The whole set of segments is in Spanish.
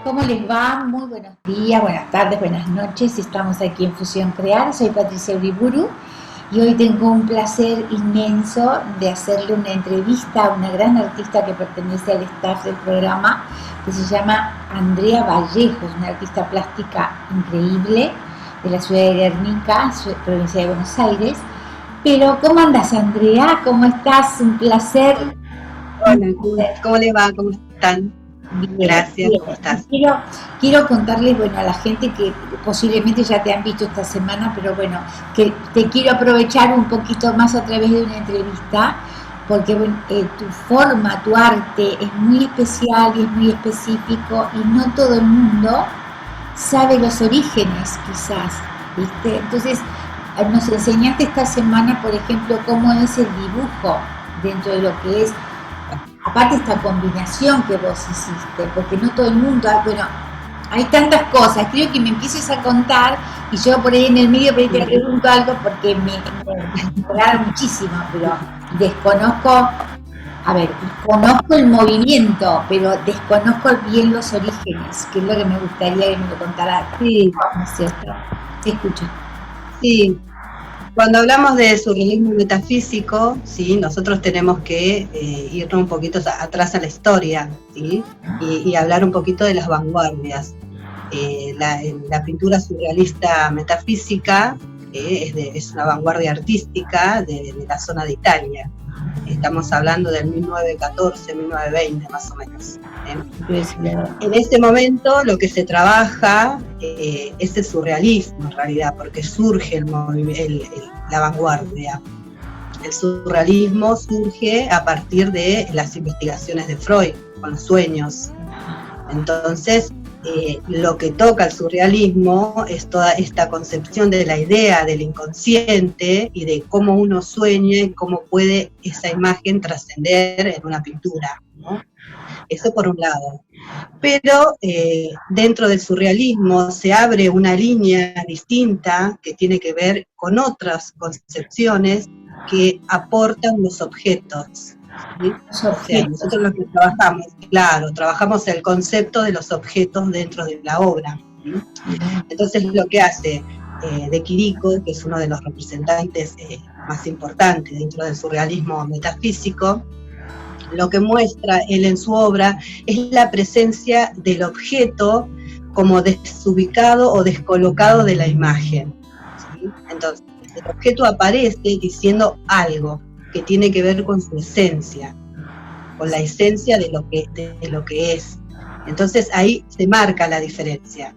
¿Cómo les va? Muy buenos días, buenas tardes, buenas noches. Estamos aquí en Fusión Crear. Soy Patricia Uriburu y hoy tengo un placer inmenso de hacerle una entrevista a una gran artista que pertenece al staff del programa, que se llama Andrea Vallejos, una artista plástica increíble de la ciudad de Guernica, provincia de Buenos Aires. Pero, ¿cómo andas, Andrea? ¿Cómo estás? Un placer. Hola, ¿cómo le va? ¿Cómo están? Bien, Gracias, bien. ¿cómo estás? Quiero contarles, bueno, a la gente que posiblemente ya te han visto esta semana, pero bueno, que te quiero aprovechar un poquito más a través de una entrevista, porque bueno, tu forma, tu arte es muy especial y es muy específico y no todo el mundo sabe los orígenes, quizás, ¿viste? Entonces, nos enseñaste esta semana, por ejemplo, cómo es el dibujo dentro de lo que es. Aparte esta combinación que vos hiciste, porque no todo el mundo, bueno, hay tantas cosas, creo que me empieces a contar y yo por ahí en el medio por ahí te pregunto algo porque me agrada muchísimo, pero desconozco, conozco el movimiento, pero desconozco bien los orígenes, que es lo que me gustaría que me lo contaras. Sí, ¿No es cierto? Te escucho. sí. Cuando hablamos de surrealismo metafísico, sí, nosotros tenemos que irnos un poquito atrás a la historia, ¿sí? Y hablar un poquito de las vanguardias. La pintura surrealista metafísica es una vanguardia artística de la zona de Italia. Estamos hablando del 1914, 1920 más o menos. En ese momento lo que se trabaja es el surrealismo en realidad, porque surge la vanguardia. El surrealismo surge a partir de las investigaciones de Freud con los sueños. Entonces, lo que toca el surrealismo es toda esta concepción de la idea del inconsciente y de cómo uno sueña y cómo puede esa imagen trascender en una pintura, ¿no? Eso por un lado. Pero dentro del surrealismo se abre una línea distinta que tiene que ver con otras concepciones que aportan los objetos. ¿Sí? O sea, nosotros lo que trabajamos el concepto de los objetos dentro de la obra. ¿Sí? Entonces lo que hace De Chirico, que es uno de los representantes más importantes dentro del surrealismo metafísico, lo que muestra él en su obra es la presencia del objeto como desubicado o descolocado de la imagen. ¿Sí? Entonces, el objeto aparece diciendo algo que tiene que ver con su esencia, con la esencia de lo que es. Entonces ahí se marca la diferencia.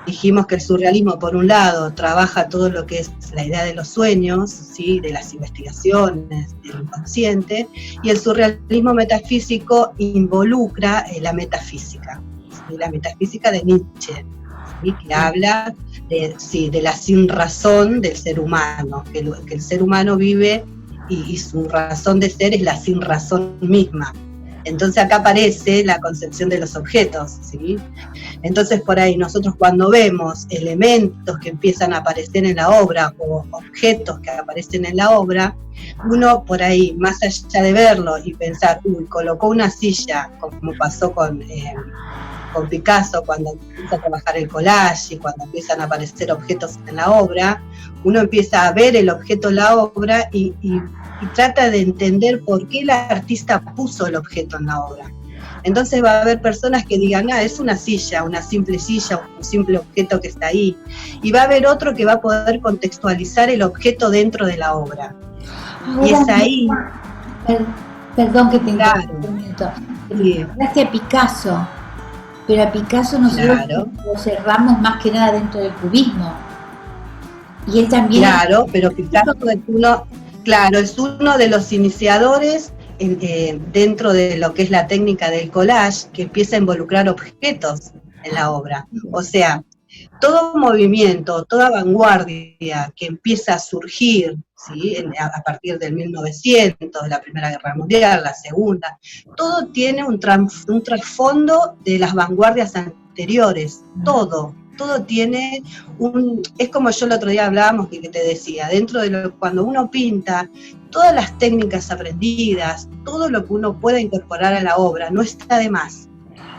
Dijimos que el surrealismo, por un lado, trabaja todo lo que es la idea de los sueños, ¿sí? De las investigaciones, del inconsciente, y el surrealismo metafísico involucra la metafísica, ¿sí? La metafísica de Nietzsche, ¿sí? Que habla de la sinrazón del ser humano, que el ser humano vive y su razón de ser es la sinrazón misma. Entonces acá aparece la concepción de los objetos, ¿sí? Entonces por ahí nosotros cuando vemos elementos que empiezan a aparecer en la obra o objetos que aparecen en la obra, uno por ahí, más allá de verlo y pensar, colocó una silla, como pasó con Picasso cuando empieza a trabajar el collage y cuando empiezan a aparecer objetos en la obra, uno empieza a ver el objeto en la obra y trata de entender por qué el artista puso el objeto en la obra. Entonces va a haber personas que digan, es una silla, un simple objeto que está ahí. Y va a haber otro que va a poder contextualizar el objeto dentro de la obra. Ahora, y es ahí... Perdón que te interrumpa un minuto. Hablaste a Picasso, pero a Picasso nosotros lo cerramos más que nada dentro del cubismo. Y él también... Claro, pero Picasso es uno de los iniciadores dentro de lo que es la técnica del collage, que empieza a involucrar objetos en la obra. O sea, todo movimiento, toda vanguardia que empieza a surgir, ¿sí? A partir del 1900, la Primera Guerra Mundial, la Segunda, todo tiene un trasfondo de las vanguardias anteriores, todo tiene es como yo el otro día hablábamos que te decía, dentro de cuando uno pinta, todas las técnicas aprendidas, todo lo que uno pueda incorporar a la obra, no está de más.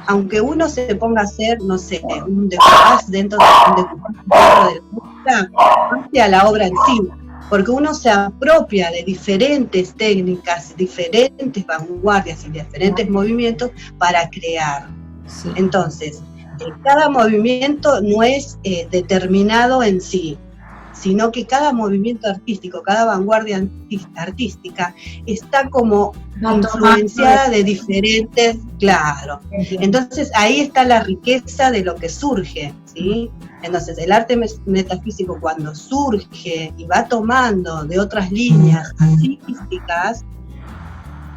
aunque uno se ponga a hacer, no sé, un decoupage dentro de la obra, hacia la obra en sí, porque uno se apropia de diferentes técnicas, diferentes vanguardias y diferentes movimientos para crear. Sí. Entonces, cada movimiento no es determinado en sí, sino que cada movimiento artístico, cada vanguardia artística está como influenciada de diferentes, claro. Entonces ahí está la riqueza de lo que surge, ¿sí? Entonces el arte metafísico cuando surge y va tomando de otras líneas artísticas,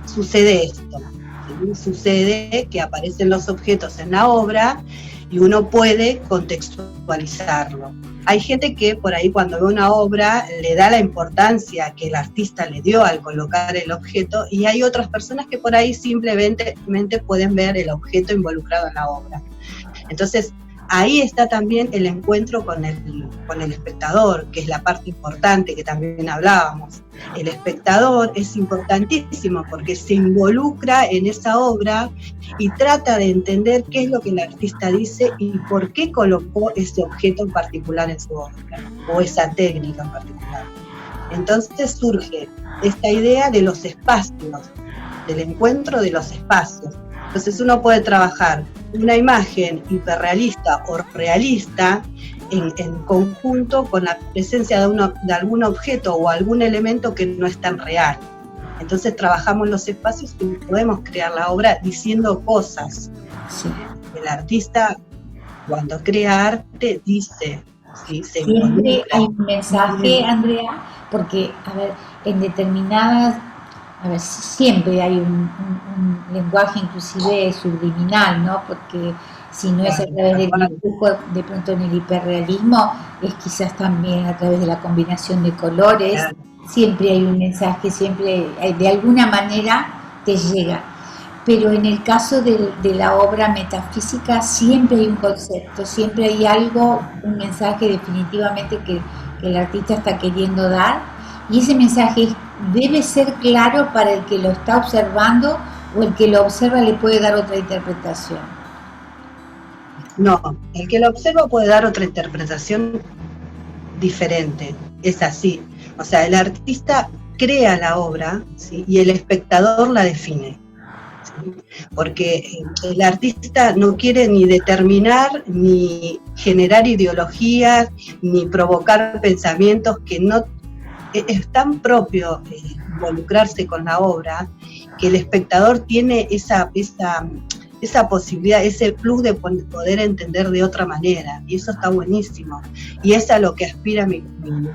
sucede esto, ¿sí? Sucede que aparecen los objetos en la obra y uno puede contextualizarlo. Hay gente que por ahí cuando ve una obra le da la importancia que el artista le dio al colocar el objeto, y hay otras personas que por ahí simplemente pueden ver el objeto involucrado en la obra. Entonces, ahí está también el encuentro con el espectador, que es la parte importante que también hablábamos. El espectador es importantísimo porque se involucra en esa obra y trata de entender qué es lo que el artista dice y por qué colocó ese objeto en particular en su obra, o esa técnica en particular. Entonces surge esta idea de los espacios, del encuentro de los espacios. Entonces uno puede trabajar una imagen hiperrealista o realista en conjunto con la presencia de algún objeto o algún elemento que no es tan real. Entonces trabajamos los espacios y podemos crear la obra diciendo cosas. Sí. El artista cuando crea arte dice, ¿sí? Siempre hay un mensaje, Andrea, porque, a ver, en determinadas, siempre hay un lenguaje inclusive subliminal, ¿no? Porque si no es a través del dibujo, de pronto en el hiperrealismo, es quizás también a través de la combinación de colores, siempre hay un mensaje, siempre hay, de alguna manera te llega. Pero en el caso de la obra metafísica siempre hay un concepto, siempre hay algo, un mensaje definitivamente que el artista está queriendo dar, y ese mensaje debe ser claro para el que lo está observando, o el que lo observa le puede dar otra interpretación. No, el que lo observa puede dar otra interpretación diferente, es así. O sea, el artista crea la obra, ¿sí? Y el espectador la define. ¿Sí? Porque el artista no quiere ni determinar, ni generar ideologías, ni provocar pensamientos que no es tan propio involucrarse con la obra, que el espectador tiene esa posibilidad, ese plus de poder entender de otra manera, y eso está buenísimo, y es a lo que aspira mi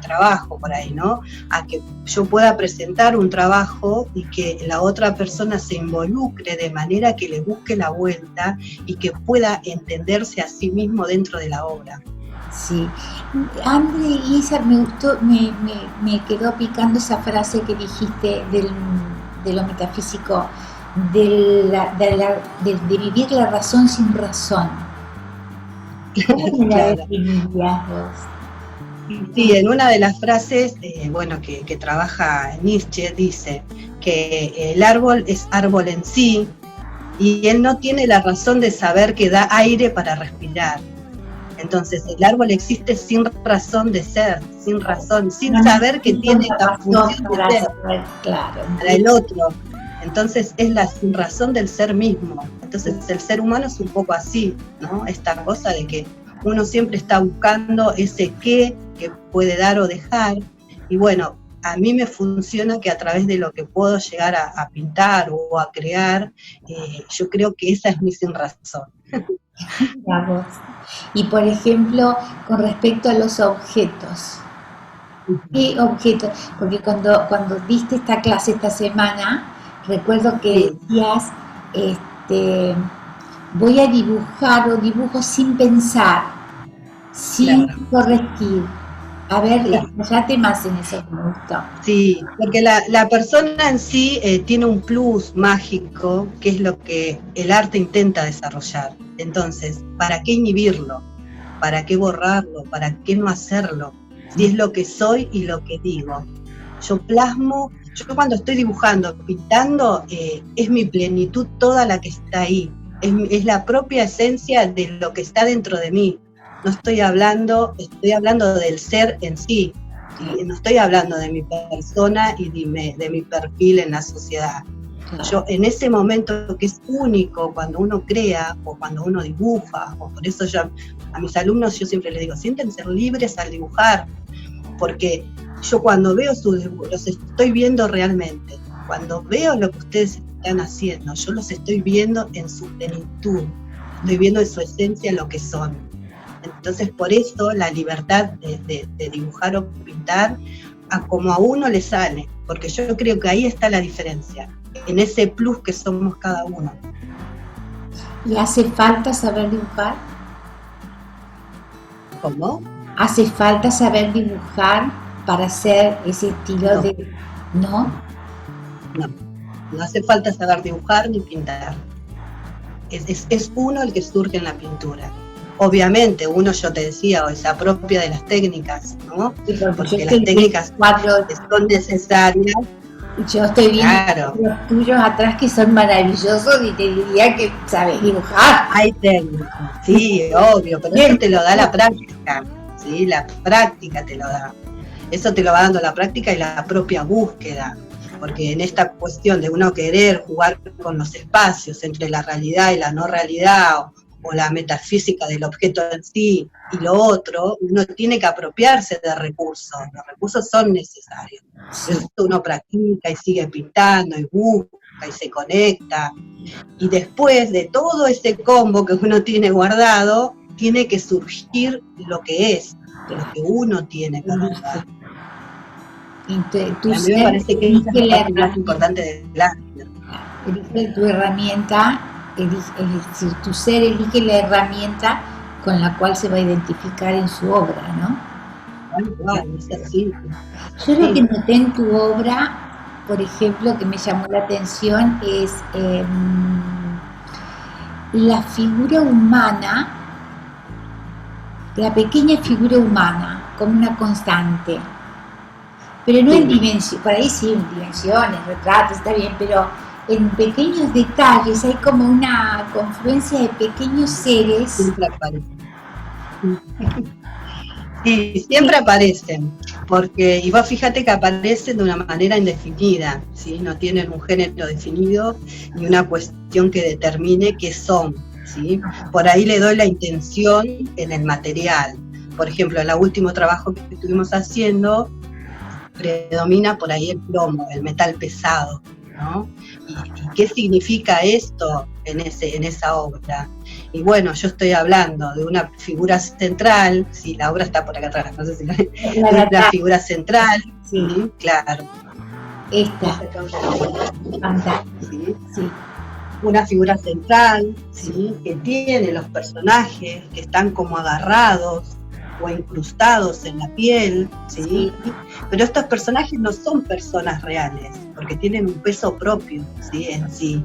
trabajo por ahí, ¿no? A que yo pueda presentar un trabajo y que la otra persona se involucre de manera que le busque la vuelta y que pueda entenderse a sí mismo dentro de la obra. Sí, André, y esa me gustó, me quedó picando esa frase que dijiste de lo metafísico, de vivir la razón sin razón. ¿Cómo la definirías vos? Sí, en una de las frases, que trabaja Nietzsche, dice que el árbol es árbol en sí y él no tiene la razón de saber que da aire para respirar. Entonces el árbol existe sin razón de ser, sin razón, sin saber que tiene esta función de ser para el otro. Entonces es la sin razón del ser mismo. Entonces el ser humano es un poco así, ¿no? Esta cosa de que uno siempre está buscando ese qué que puede dar o dejar. Y bueno, a mí me funciona que a través de lo que puedo llegar a pintar o a crear, yo creo que esa es mi sin razón. Vamos. Y por ejemplo, con respecto a los objetos, ¿qué objetos? Porque cuando diste esta clase esta semana, recuerdo que decías, voy a dibujar o dibujo sin pensar, sin corregir. A ver, explayate más en eso, me gustó. Sí, porque la persona en sí tiene un plus mágico, que es lo que el arte intenta desarrollar. Entonces, ¿para qué inhibirlo? ¿Para qué borrarlo? ¿Para qué no hacerlo? Si es lo que soy y lo que digo. Yo plasmo, yo cuando estoy dibujando, pintando, es mi plenitud toda la que está ahí. es la propia esencia de lo que está dentro de mí. No estoy hablando del ser en sí, ¿sí? No estoy hablando de mi persona y de mi perfil en la sociedad. Yo en ese momento que es único, cuando uno crea o cuando uno dibuja, o por eso yo a mis alumnos yo siempre les digo, siéntense libres al dibujar, porque yo cuando veo sus dibujos, los estoy viendo realmente. Cuando veo lo que ustedes están haciendo, yo los estoy viendo en su plenitud, estoy viendo en su esencia lo que son. Entonces por eso la libertad de dibujar o pintar a como a uno le sale, porque yo creo que ahí está la diferencia, en ese plus que somos cada uno. ¿Y hace falta saber dibujar? ¿Cómo? ¿Hace falta saber dibujar para hacer ese estilo de...? ¿No? No hace falta saber dibujar ni pintar. Es uno el que surge en la pintura. Obviamente, uno, yo te decía, se apropia de las técnicas, ¿no? Sí, porque las técnicas son necesarias. Yo estoy viendo los tuyos atrás que son maravillosos y te diría que sabes dibujar. Hay técnicas, sí, obvio, pero eso te lo da la práctica, ¿sí? La práctica te lo da. Eso te lo va dando la práctica y la propia búsqueda. Porque en esta cuestión de uno querer jugar con los espacios entre la realidad y la no realidad, o la metafísica del objeto en sí y lo otro, uno tiene que apropiarse de recursos. Los recursos son necesarios. Sí. Eso uno practica y sigue pintando y busca y se conecta. Y después de todo ese combo que uno tiene guardado, tiene que surgir lo que es, lo que uno tiene que guardar. A mí me parece que esa es la parte más importante del arte. Elige tu herramienta, tu ser elige la herramienta con la cual se va a identificar en su obra, ¿no? Bueno, es así. Yo lo que noté en tu obra, por ejemplo, que me llamó la atención, es la figura humana, la pequeña figura humana, como una constante. Pero no en dimensiones, por ahí sí, en dimensiones, retratos, está bien, pero en pequeños detalles hay como una confluencia de pequeños seres. Siempre aparecen. Sí, siempre aparecen, porque, y vos fíjate que aparecen de una manera indefinida, ¿sí? No tienen un género definido ni una cuestión que determine qué son, ¿sí? Por ahí le doy la intención en el material. Por ejemplo, en el último trabajo que estuvimos haciendo, predomina por ahí el plomo, el metal pesado, ¿no? ¿Y qué significa esto en esa obra? Y bueno, yo estoy hablando de una figura central, sí, la obra está por acá atrás, no sé si la figura central, sí, claro. Esta. ¿Sí? Sí. Una figura central, ¿sí? Que tiene los personajes que están como agarrados o incrustados en la piel, ¿sí? Pero estos personajes no son personas reales, porque tienen un peso propio, ¿sí? En sí,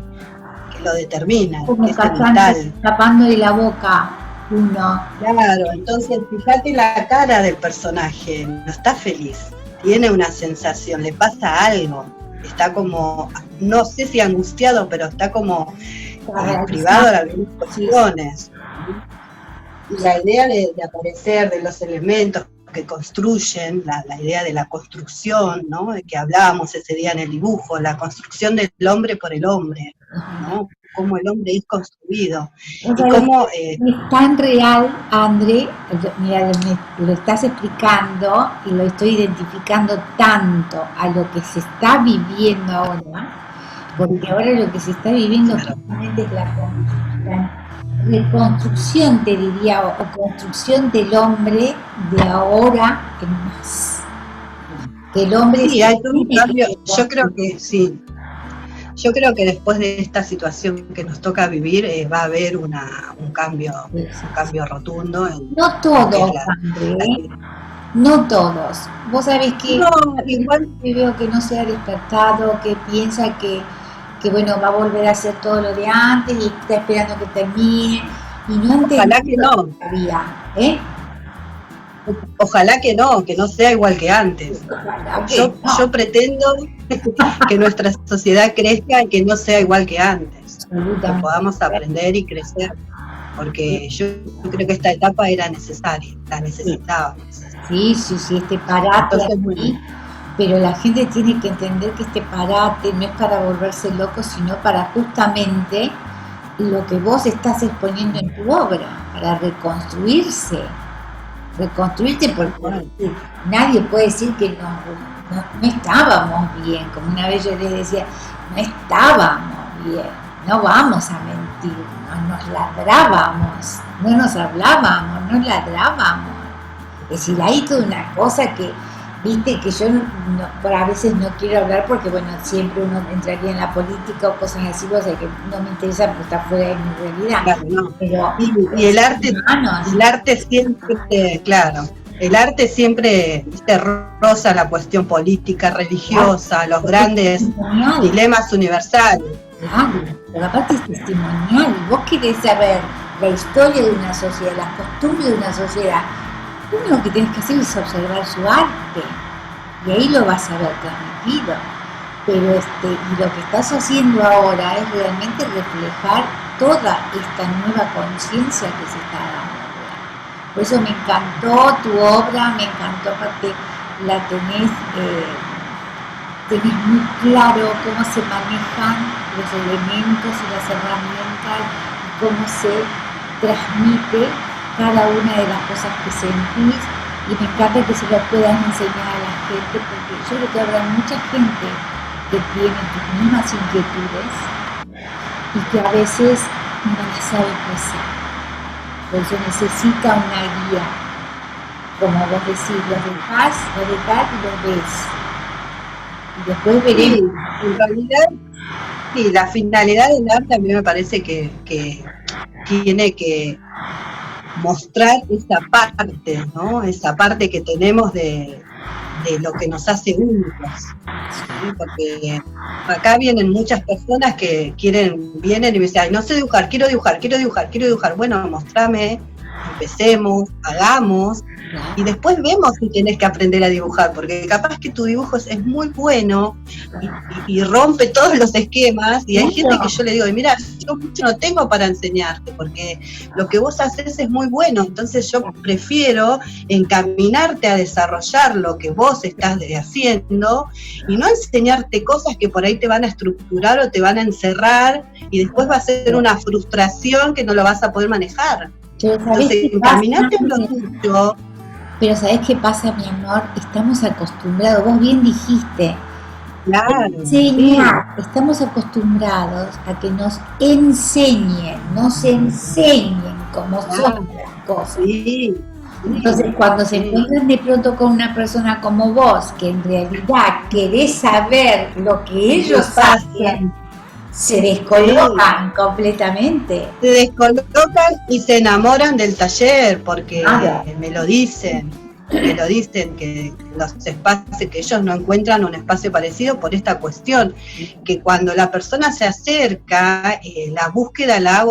que lo determina, como que es vital. Tapando de la boca uno. Claro, entonces fíjate la cara del personaje, no está feliz, tiene una sensación, le pasa algo, está como, no sé si angustiado, pero está como privado de algunas cuestiones. Y la idea de aparecer de los elementos que construyen, la idea de la construcción, ¿no? De que hablábamos ese día en el dibujo, la construcción del hombre por el hombre, ¿no? Cómo el hombre es construido. O sea, y cómo, es tan real, André, mira, me lo estás explicando y lo estoy identificando tanto a lo que se está viviendo ahora, porque ahora lo que se está viviendo justamente es la reconstrucción, te diría, o construcción del hombre de ahora en más. Que el hombre sí, hay un cambio, yo creo que sí. Yo creo que después de esta situación que nos toca vivir va a haber un cambio rotundo. No todos, André, no todos. Vos sabés que no, igual veo que no se ha despertado, que piensa que bueno, va a volver a hacer todo lo de antes y está esperando que termine y no ojalá que no. Todavía, ¿eh? Ojalá que no sea igual que antes. Yo pretendo que nuestra sociedad crezca y que no sea igual que antes, que podamos aprender y crecer, porque yo creo que esta etapa era necesaria, la necesitábamos. Sí, este parate. Entonces, pero la gente tiene que entender que este parate no es para volverse loco, sino para justamente lo que vos estás exponiendo en tu obra, para reconstruirte, porque nadie puede decir que no estábamos bien, como una vez yo les decía, no estábamos bien, no vamos a mentir, no nos ladrábamos, no nos hablábamos, nos ladrábamos. Es decir, hay toda una cosa que, viste, que yo a veces no quiero hablar porque, bueno, siempre uno entraría en la política o cosas así, o sea, que no me interesa porque está fuera de mi realidad. Claro, no. Pero, y el arte siempre, claro, el arte siempre roza la cuestión política, religiosa, los grandes dilemas universales. Claro, pero aparte es testimonial. Vos querés saber la historia de una sociedad, las costumbres de una sociedad. Lo único que tienes que hacer es observar su arte y ahí lo vas a ver transmitido. Pero y lo que estás haciendo ahora es realmente reflejar toda esta nueva conciencia que se está dando. Por eso me encantó tu obra, me encantó, aparte la tenés muy claro cómo se manejan los elementos y las herramientas, cómo se transmite cada una de las cosas que sentís, y me encanta que se lo puedan enseñar a la gente, porque yo creo que habrá mucha gente que tiene tus mismas inquietudes y que a veces no las sabe expresar. Por eso necesita una guía, como vos decís, los dejás y los ves. Y después veremos. Sí, en realidad, sí, la finalidad del arte a mí me parece que tiene que mostrar esa parte, ¿no? Esa parte que tenemos de lo que nos hace únicos, ¿sí? Porque acá vienen muchas personas que vienen y me dicen, ay, no sé dibujar, quiero dibujar. Bueno, mostrame, empecemos, hagamos, y después vemos si tenés que aprender a dibujar, porque capaz que tu dibujo es muy bueno y rompe todos los esquemas, y hay gente que yo le digo, mira, yo mucho no tengo para enseñarte, porque lo que vos haces es muy bueno, entonces yo prefiero encaminarte a desarrollar lo que vos estás haciendo, y no enseñarte cosas que por ahí te van a estructurar o te van a encerrar, y después va a ser una frustración que no lo vas a poder manejar. Entonces, encaminate en lo tuyo. Pero ¿sabés qué pasa, mi amor? Estamos acostumbrados, vos bien dijiste, claro, enseñar, sí. Estamos acostumbrados a que nos enseñen cómo son las cosas. Sí. Entonces, cuando se encuentran de pronto con una persona como vos, que en realidad querés saber lo que ellos hacen, se descolocan completamente. Se descolocan y se enamoran del taller, porque me lo dicen que los espacios, que ellos no encuentran un espacio parecido por esta cuestión, que cuando la persona se acerca, la búsqueda la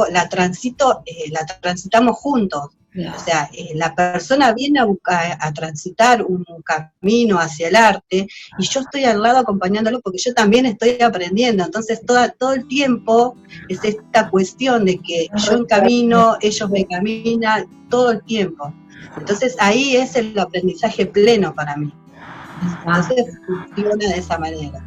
transitamos juntos. Claro. O sea, la persona viene a transitar un camino hacia el arte, y yo estoy al lado acompañándolo porque yo también estoy aprendiendo. Entonces todo el tiempo es esta cuestión de que yo encamino, ellos me caminan, todo el tiempo. Entonces ahí es el aprendizaje pleno para mí. Entonces funciona de esa manera.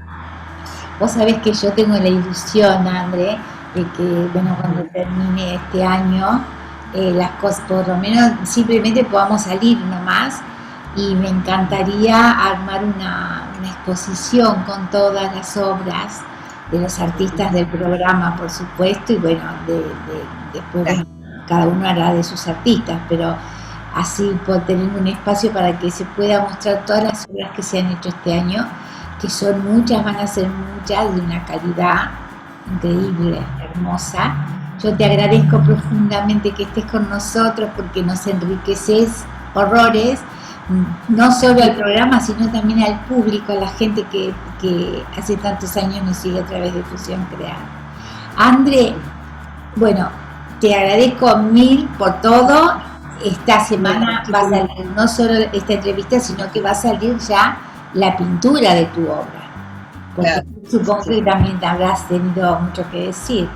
Vos sabés que yo tengo la ilusión, André, de que, bueno, cuando termine este año, las cosas, por lo menos simplemente podamos salir nomás, y me encantaría armar una exposición con todas las obras de los artistas del programa, por supuesto, y bueno, después cada uno hará de sus artistas, pero así por tener un espacio para que se pueda mostrar todas las obras que se han hecho este año, que son muchas, van a ser muchas, de una calidad increíble, hermosa. Yo te agradezco profundamente que estés con nosotros, porque nos enriqueces horrores, no solo al programa, sino también al público, a la gente que hace tantos años nos sigue a través de Fusión Crear. André, bueno, te agradezco mil por todo. esta semana va a salir no solo esta entrevista, sino que va a salir ya la pintura de tu obra. Porque Claro. supongo que también te habrás tenido mucho que decir.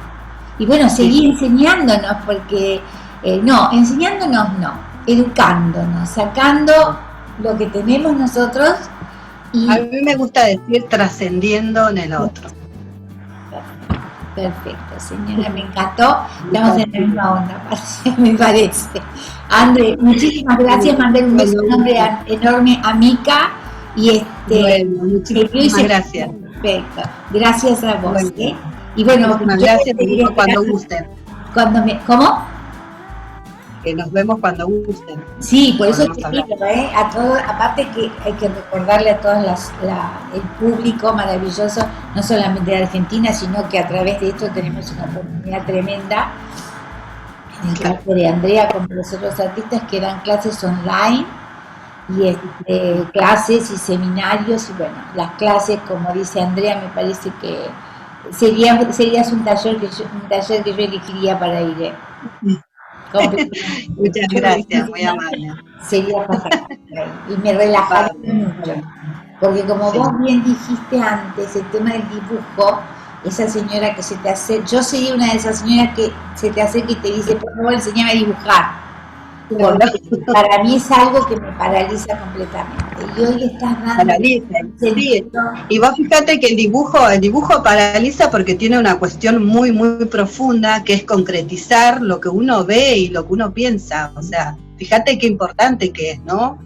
Y bueno, seguí enseñándonos, porque enseñándonos no, educándonos, sacando lo que tenemos nosotros. Y A mí me gusta decir trascendiendo en el otro. perfecto, señora, me encantó. Estamos en la misma onda, me parece. André, muchísimas gracias. Mandé un beso enorme a Mica. Y Bueno, muchísimas gracias. Perfecto, gracias a vos. Bueno, y bueno, muchísimas gracias, nos vemos cuando gusten. ¿Cómo? Que nos vemos cuando gusten. Sí, por eso te Podemos pido, a todos, aparte que hay que recordarle a todos el público maravilloso, no solamente de Argentina, sino que a través de esto tenemos una oportunidad tremenda, en el caso de Andrea como los otros artistas, que dan clases online, y clases y seminarios, y bueno, las clases, como dice Andrea, me parece que serías un taller que yo elegiría para ir. Muchas gracias, muy amable. Sería fantástico y me relajaría mucho, porque como vos bien dijiste antes, el tema del dibujo, esa señora que se te hace, yo sería una de esas señoras que se te acerca y te dice, por favor, enséñame a dibujar. Porque para mí es algo que me paraliza completamente. Y hoy estás dando... Paraliza, sí. Y vos fíjate que el dibujo paraliza porque tiene una cuestión muy, muy profunda, que es concretizar lo que uno ve y lo que uno piensa. O sea, fíjate qué importante que es, ¿no?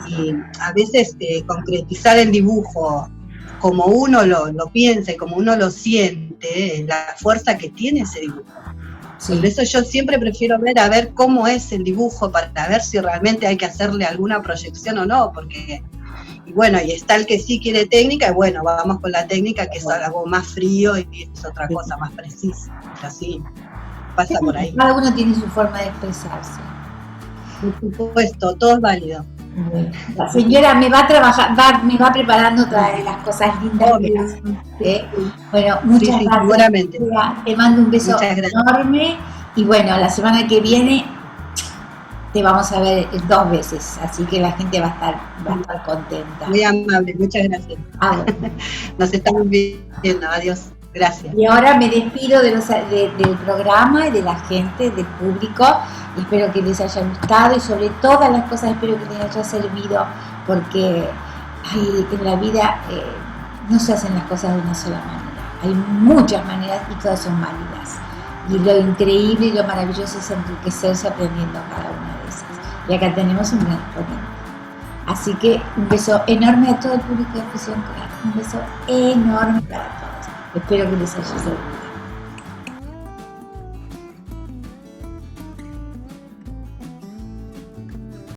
Y a veces concretizar el dibujo como uno lo piensa y como uno lo siente, la fuerza que tiene ese dibujo. Sí. Por eso yo siempre prefiero ver cómo es el dibujo para ver si realmente hay que hacerle alguna proyección o no, porque, y bueno, y está el que sí quiere técnica, y bueno, vamos con la técnica que es algo más frío y es otra cosa más precisa, pero sí, pasa por ahí. Cada uno tiene su forma de expresarse. Por supuesto, todo es válido. La señora me va preparando todas las cosas lindas que hace. Bueno, muchas gracias. Seguramente. Te mando un beso enorme y bueno, la semana que viene te vamos a ver 2 veces, así que la gente va a estar contenta. Muy amable, muchas gracias. Bueno. Nos estamos viendo, adiós. Gracias. Y ahora me despido del programa y de la gente, del público. Espero que les haya gustado y sobre todas las cosas espero que les haya servido, porque en la vida no se hacen las cosas de una sola manera. Hay muchas maneras y todas son válidas. Y lo increíble y lo maravilloso es enriquecerse aprendiendo cada una de esas. Y acá tenemos un gran ponente. Así que un beso enorme a todo el público de Fusión Coral. Un beso enorme para todos. Espero que les haya servido.